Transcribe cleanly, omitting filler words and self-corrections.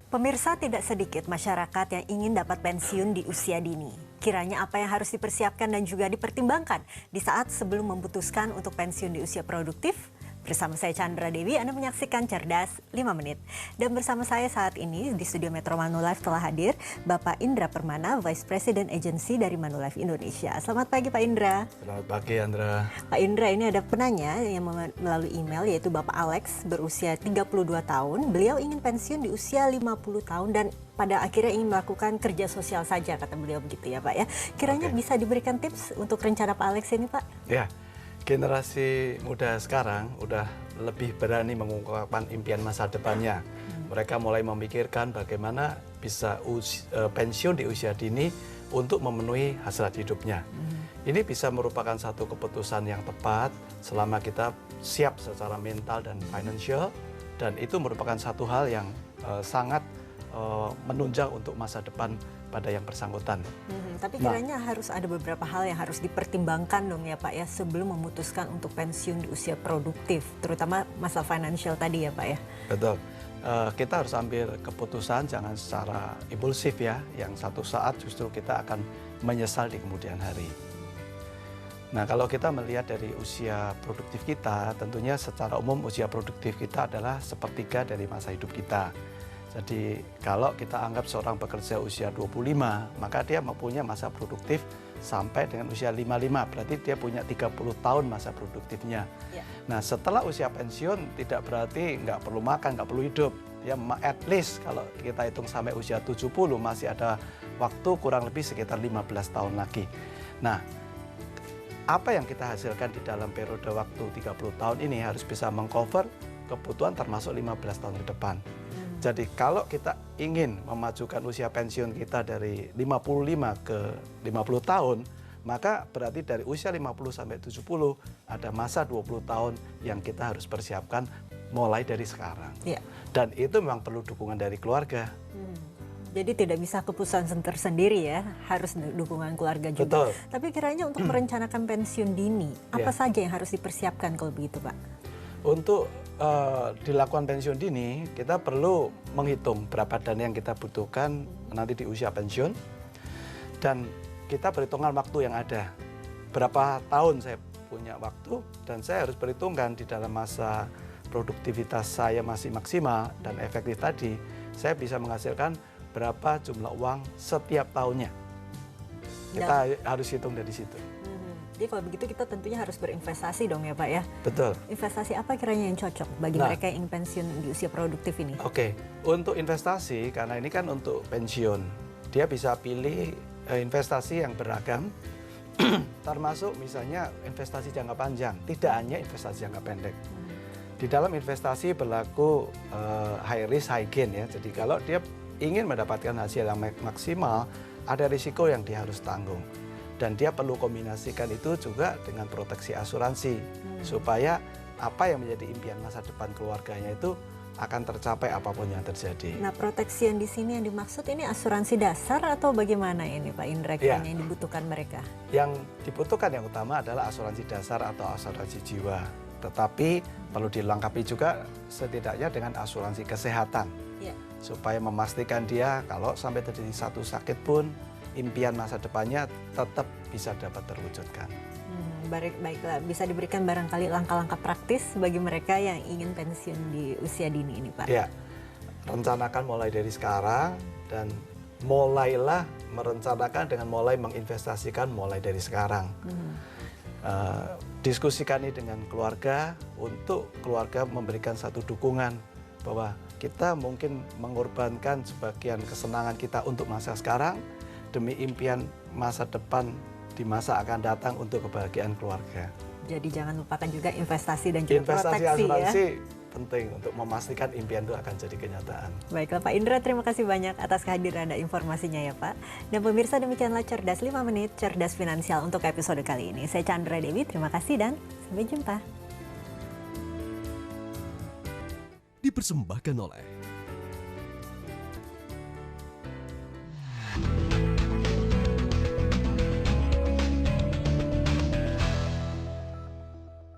Pemirsa, tidak sedikit masyarakat yang ingin dapat pensiun di usia dini. Kiranya apa yang harus dipersiapkan dan juga dipertimbangkan di saat sebelum memutuskan untuk pensiun di usia produktif? Bersama saya Chandra Dewi, Anda menyaksikan Cerdas 5 Menit. Dan bersama saya saat ini di studio Metro Manulife telah hadir Bapak Indra Permana, Vice President Agency dari Manulife Indonesia. Selamat pagi Pak Indra. Selamat pagi Andra. Pak Indra, ini ada penanya yang melalui email, yaitu Bapak Alex, berusia 32 tahun. Beliau ingin pensiun di usia 50 tahun dan pada akhirnya ingin melakukan kerja sosial saja, kata beliau begitu ya Pak ya. Kiranya bisa diberikan tips untuk rencana Pak Alex ini Pak? Ya, generasi muda sekarang udah lebih berani mengungkapkan impian masa depannya. Mereka mulai memikirkan bagaimana bisa pensiun di usia dini untuk memenuhi hasrat hidupnya. Ini bisa merupakan satu keputusan yang tepat selama kita siap secara mental dan financial, dan itu merupakan satu hal yang sangat menunjang untuk masa depan pada yang bersangkutan. Tapi kiranya harus ada beberapa hal yang harus dipertimbangkan dong ya Pak ya sebelum memutuskan untuk pensiun di usia produktif, terutama masalah financial tadi ya Pak ya. Betul. Kita harus ambil keputusan jangan secara impulsif ya, yang satu saat justru kita akan menyesal di kemudian hari. Nah, kalau kita melihat dari usia produktif kita, tentunya secara umum usia produktif kita adalah sepertiga dari masa hidup kita. Jadi kalau kita anggap seorang pekerja usia 25, maka dia mempunyai masa produktif sampai dengan usia 55, berarti dia punya 30 tahun masa produktifnya. Ya. Nah, setelah usia pensiun tidak berarti nggak perlu makan, nggak perlu hidup. Ya, at least kalau kita hitung sampai usia 70 masih ada waktu kurang lebih sekitar 15 tahun lagi. Nah, apa yang kita hasilkan di dalam periode waktu 30 tahun ini harus bisa mengcover kebutuhan termasuk 15 tahun ke depan. Jadi kalau kita ingin memajukan usia pensiun kita dari 55 ke 50 tahun, maka berarti dari usia 50 sampai 70 ada masa 20 tahun yang kita harus persiapkan mulai dari sekarang. Ya. Dan itu memang perlu dukungan dari keluarga. Jadi tidak bisa keputusan tersendiri ya, harus dukungan keluarga juga. Betul. Tapi kiranya untuk merencanakan pensiun dini, apa saja yang harus dipersiapkan kalau begitu Pak? Untuk dilakukan pensiun dini, kita perlu menghitung berapa dana yang kita butuhkan nanti di usia pensiun. Dan kita perhitungan waktu yang ada. Berapa tahun saya punya waktu, dan saya harus perhitungkan di dalam masa produktivitas saya masih maksimal dan efektif tadi, saya bisa menghasilkan berapa jumlah uang setiap tahunnya. Kita harus hitung dari situ. Jadi kalau begitu kita tentunya harus berinvestasi dong ya Pak ya? Betul. Investasi apa kiranya yang cocok bagi mereka yang ingin pensiun di usia produktif ini? Untuk investasi, karena ini kan untuk pensiun, dia bisa pilih investasi yang beragam, termasuk misalnya investasi jangka panjang, tidak hanya investasi jangka pendek. Di dalam investasi berlaku high risk, high gain ya, jadi kalau dia ingin mendapatkan hasil yang maksimal, ada risiko yang dia harus tanggung. Dan dia perlu kombinasikan itu juga dengan proteksi asuransi supaya apa yang menjadi impian masa depan keluarganya itu akan tercapai apapun yang terjadi. Nah, proteksi yang di sini yang dimaksud ini asuransi dasar atau bagaimana ini Pak Indra yang dibutuhkan mereka? Yang dibutuhkan yang utama adalah asuransi dasar atau asuransi jiwa. Tetapi perlu dilengkapi juga setidaknya dengan asuransi kesehatan. Supaya memastikan dia kalau sampai terjadi satu sakit pun impian masa depannya tetap bisa dapat terwujudkan. Baiklah, bisa diberikan barangkali langkah-langkah praktis bagi mereka yang ingin pensiun di usia dini ini Pak? Ya, rencanakan mulai dari sekarang dan mulailah merencanakan dengan mulai menginvestasikan mulai dari sekarang. Diskusikan ini dengan keluarga untuk keluarga memberikan satu dukungan bahwa kita mungkin mengorbankan sebagian kesenangan kita untuk masa sekarang demi impian masa depan di masa akan datang untuk kebahagiaan keluarga. Jadi jangan lupakan juga investasi dan juga investasi proteksi asuransi ya. Penting untuk memastikan impian itu akan jadi kenyataan. Baiklah Pak Indra, terima kasih banyak atas kehadiran dan informasinya ya Pak. Dan pemirsa, demikianlah Cerdas 5 Menit, Cerdas Finansial untuk episode kali ini. Saya Chandra Dewi, terima kasih dan sampai jumpa. Dipersembahkan oleh